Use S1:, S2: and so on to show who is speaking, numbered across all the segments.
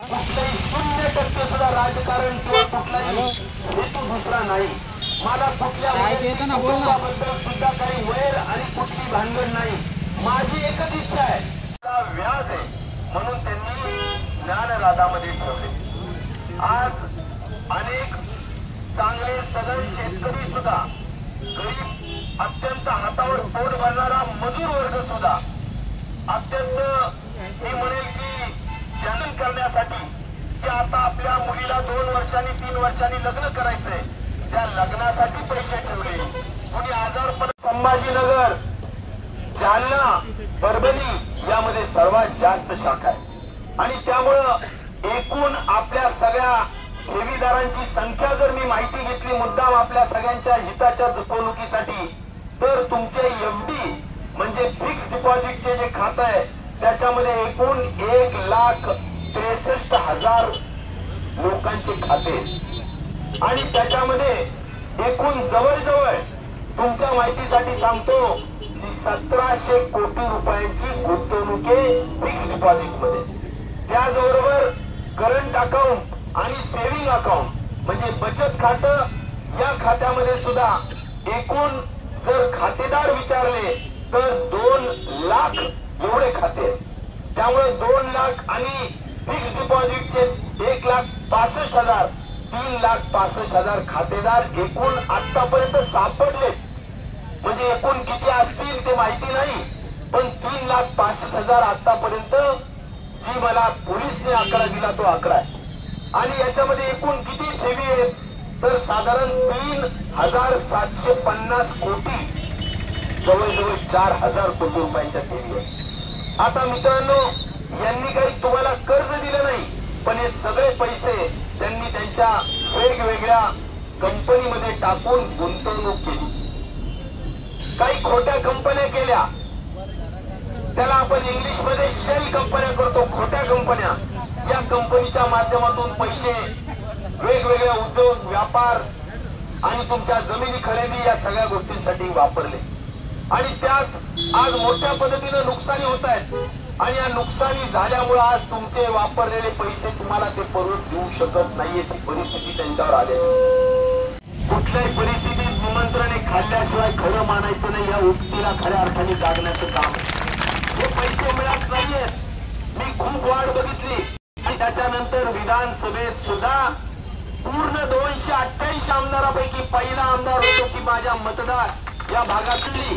S1: कुठलाही 0% सुद्धा राजकारण किंवा कुठलाही हेतू दुसरा नाही। मला कुठल्या कुटुंबाबद्दल सुद्धा काही वैर आणि कुठली भानगड नाही। माझी एकच इच्छा आहे, व्याज आहे म्हणून त्यांनी ज्ञानराधामध्ये ठेवले। आज अनेक चांगले सदन शेतकरी सुद्धा, गरीब अत्यंत हातावर पोट भरणारा मजूर वर्ग सुद्धा अत्यंत मी म्हणेल की जनन करण्यासाठी की आता आपल्या मुलीला 2 वर्षांनी 3 वर्षांनी लग्न करायचंय, त्या लग्नासाठी पैसे ठेवले। कुणी आजारपण संभाजीनगर, जालना, परभणी यामध्ये सर्वात जास्त शाखा आहे आणि त्यामुळं एकूण आपल्या सगळ्या ठेवीदारांची संख्या जर मी माहिती घेतली मुद्दाम आपल्या सगळ्यांच्या हिताच्या जपवणुकीसाठी, तर तुमचे एफडी म्हणजे फिक्स डिपॉझिटचे जे खातं आहे त्याच्यामध्ये एकूण 1,63,000 लोकांचे खाते आणि त्याच्यामध्ये एकूण जवळजवळ तुमच्या माहितीसाठी सांगतो की 1,700 कोटी रुपयांची गुंतवणूक आहे फिक्स डिपॉझिट मध्ये। त्याचबरोबर करंट अकाउंट आणि सेव्हिंग अकाउंट म्हणजे बचत खातं, या खात्यामध्ये सुद्धा एकूण जर खातेदार विचारले तर 2 लाख एवढे खाते। त्यामुळे 2 लाख आणि फिक्स डिपॉझिटचे 1,65,000, 3,65,000 खातेदार एकूण आतापर्यंत सापडले। म्हणजे एकूण किती असतील ते माहिती नाही, पण 3,65,000 आतापर्यंत जी मला पोलिसने आकडा दिला तो आकडा आहे। आणि याच्यामध्ये एकूण किती ठेवी आहेत तर साधारण 3,750 कोटी, जवळजवळ 4,000 कोटी रुपयांच्या ठेवी आहेत। आता मित्रांनो, यांनी काही तुम्हाला कर्ज दिलं नाही, पण हे सगळे पैसे त्यांनी त्यांच्या वेगवेगळ्या कंपनीमध्ये टाकून गुंतवणूक केली। काही खोट्या कंपन्या केल्या, त्याला आपण इंग्लिश मध्ये शेल कंपन्या करतो, खोट्या कंपन्या। या कंपनीच्या माध्यमातून पैसे वेगवेगळ्या उद्योग, व्यापार आणि तुमच्या जमिनी खरेदी या सगळ्या गोष्टींसाठी वापरले आणि त्यात आज मोठ्या पद्धतीने नुकसानी होत आहेत आणि या नुकसानी झाल्यामुळे आज तुमचे वापरलेले पैसे तुम्हाला ते परत देऊ शकत नाहीये, ती परिस्थिती त्यांच्यावर आली। कुठल्याही परिस्थितीत निमंत्रणे खाल्ल्याशिवाय खरं मानायचं नाही, या उक्तीला खऱ्या अर्थाने जागण्याचं काम। हे पैसे मिळत नाहीयेत। मी खूप वाट बघितली आणि त्याच्यानंतर विधानसभेत सुद्धा पूर्ण 288 आमदारापैकी पहिला आमदार होतो की माझ्या मतदार या भागातली,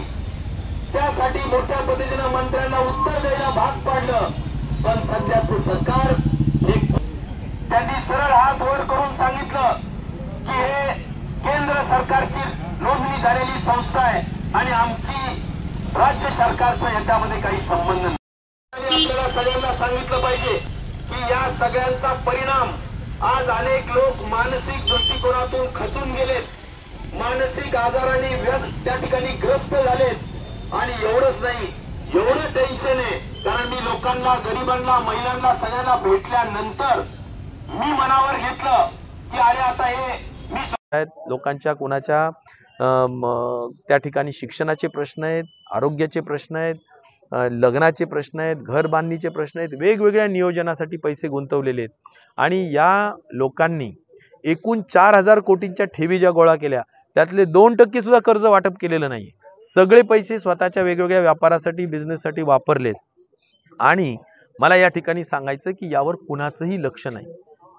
S1: त्यासाठी मोठ्या पद्धतीने मंत्र्यांना उत्तर द्यायला भाग पाडलं। पण सध्याचं सरकार त्यांनी सरळ हात वर करून सांगितलं की हे केंद्र सरकारची नोंदणी झालेली संस्था आहे आणि आमची राज्य सरकारचा याच्यामध्ये काही संबंध नाही। आपल्याला सगळ्यांना सांगितलं पाहिजे की या सगळ्यांचा परिणाम आज अनेक लोक मानसिक दृष्टिकोनातून खचून गेलेत, मानसिक आजाराने त्या ठिकाणी ग्रस्त झालेत। आणि एवढंच नाही, एवढं टेन्शन आहे कारण मी लोकांना, गरिबांना, महिलांना सगळ्यांना भेटल्यानंतर मी मनावर घेतलं की अरे आता हे मी
S2: लोकांच्या कुणाच्या त्या ठिकाणी शिक्षणाचे प्रश्न आहेत, आरोग्याचे प्रश्न आहेत, लग्नाचे प्रश्न आहेत, घर बांधणीचे प्रश्न आहेत, वेगवेगळ्या नियोजनासाठी पैसे गुंतवलेले आहेत आणि या लोकांनी एकूण 4,000 कोटींच्या ठेवी ज्या गोळा केल्या त्यातले 2% सुद्धा कर्ज वाटप केलेलं नाही। सगळे पैसे स्वतःच्या वेगवेगळ्या व्यापारासाठी, बिझनेससाठी वापरलेत आणि मला या ठिकाणी सांगायचं की यावर कुणाचंही लक्ष नाही,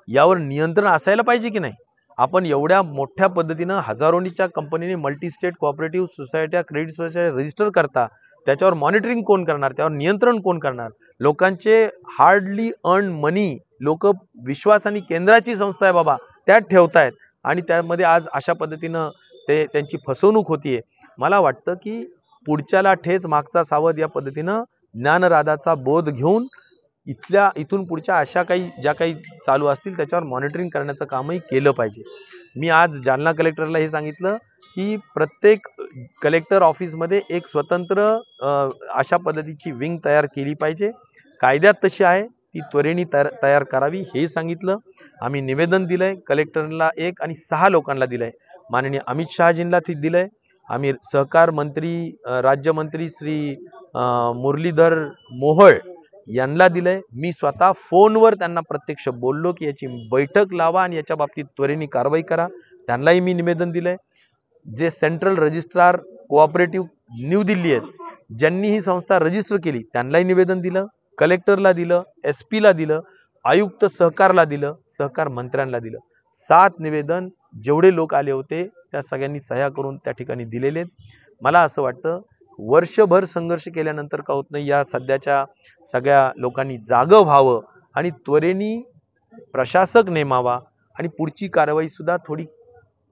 S2: यावर नियंत्रण असायला पाहिजे की नाही। आपण एवढ्या मोठ्या पद्धतीनं हजारोंच्या कंपनीने मल्टी स्टेट कोऑपरेटिव्ह सोसायट्या, क्रेडिट सोसायट्या रजिस्टर करता, त्याच्यावर मॉनिटरिंग कोण करणार, त्यावर नियंत्रण कोण करणार? लोकांचे हार्डली अर्न मनी लोक विश्वासाने केंद्राची संस्था आहे बाबा त्यात ठेवतायत आणि त्यामध्ये आज अशा पद्धतीनं त्यांची फसवणूक होतीये। मला वाटतं की पुढच्याला ठेच मागचा सावध या पद्धतीनं ज्ञानराधाचा बोध घेऊन इथून पुढच्या अशा काही ज्या काही चालू असतील त्याच्यावर मॉनिटरिंग करण्याचं कामही केलं पाहिजे। मी आज जालना कलेक्टरला हे सांगितलं की प्रत्येक कलेक्टर ऑफिसमध्ये एक स्वतंत्र अशा पद्धतीची विंग तयार केली पाहिजे, कायद्यात तशी आहे ती त्वरेने तयार करावी हे सांगितलं। आम्ही निवेदन दिलंय कलेक्टरला एक आणि 6 लोकांना दिलंय, माननीय अमित शहाजींना ती दिलंय। आम्ही सहकार मंत्री राज्यमंत्री श्री मुरलीधर मोहोळ यांना दिलंय. मी स्वतः फोनवर त्यांना प्रत्यक्ष बोललो की याची बैठक लावा आणि याच्या बाबतीत त्वरेने कारवाई करा. त्यांनाही मी निवेदन दिलंय. जे central registrar cooperative new Delhi आहेत, ज्यांनी ही संस्था रजिस्टर केली, त्यांनाही निवेदन दिलं. कलेक्टरला दिलं, SP ला दिलं, आयुक्त सहकारला दिलं, सहकार मंत्र्यांना दिलं. 7 निवेदन जेवढे लोक आले होते त्या सगळ्यांनी सह्या करून त्या ठिकाणी दिलेले आहेत. मला असं वाटतं वर्षभर संघर्ष केल्यानंतर का होत नाही, या सध्याच्या सगळ्या लोकांनी जागं व्हावं आणि त्वरेने प्रशासक नेमावा आणि पुढची कारवाई सुद्धा थोडी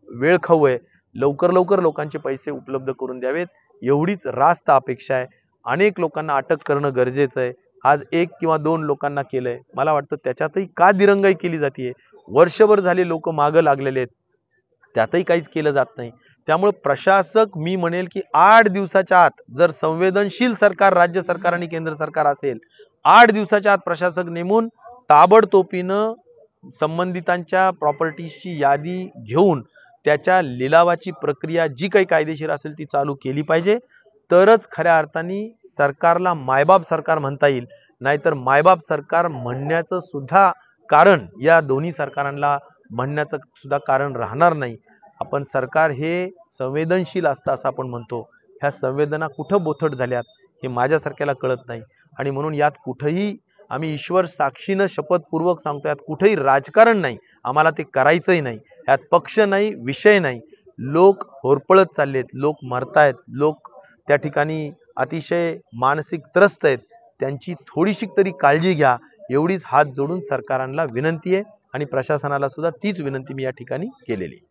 S2: वेळ खाऊ आहे. लवकर लोकांचे पैसे उपलब्ध करून द्यावेत, एवढीच रास्त अपेक्षा आहे. अनेक लोकांना अटक करणं गरजेचं आहे. आज 1 किंवा 2 लोकांना केलंय. मला वाटतं त्याच्यातही का दिरंगाई केली जाते. वर्षभर झाले लोक मागं लागलेले आहेत, त्यातही काहीच केलं जात नाही. त्यामुळे प्रशासक, मी म्हणेल की 8 दिवसाच्या आत, जर संवेदनशील सरकार राज्य सरकार आणि केंद्र सरकार असेल, 8 दिवसाच्या आत प्रशासक नेमून ताबडतोबीनं संबंधितांच्या प्रॉपर्टीची यादी घेऊन त्याच्या लिलावाची प्रक्रिया जी काही कायदेशीर असेल ती चालू केली पाहिजे. तरच खऱ्या अर्थाने सरकारला मायबाप सरकार म्हणता येईल. नाहीतर मायबाप सरकार म्हणण्याचं सुद्धा कारण, या दोन्ही सरकारांना म्हणण्याचं सुद्धा कारण राहणार नाही. आपण सरकार हे संवेदनशील असतं असं आपण म्हणतो. ह्या संवेदना कुठं बोथट झाल्यात हे माझ्यासारख्याला कळत नाही. आणि म्हणून यात कुठेही आम्ही ईश्वर साक्षीनं शपथपूर्वक सांगतो, यात कुठेही राजकारण नाही. आम्हाला ते करायचंही नाही. यात पक्ष नाही, विषय नाही. लोक होरपळत चाललेत, लोक मरतायत, लोक त्या ठिकाणी अतिशय मानसिक त्रस्त आहेत. त्यांची थोडीशी तरी काळजी घ्या, एवढीच हात जोडून सरकारांना विनंती आहे आणि प्रशासनाला सुद्धा तीच विनंती मी या ठिकाणी केलेली आहे.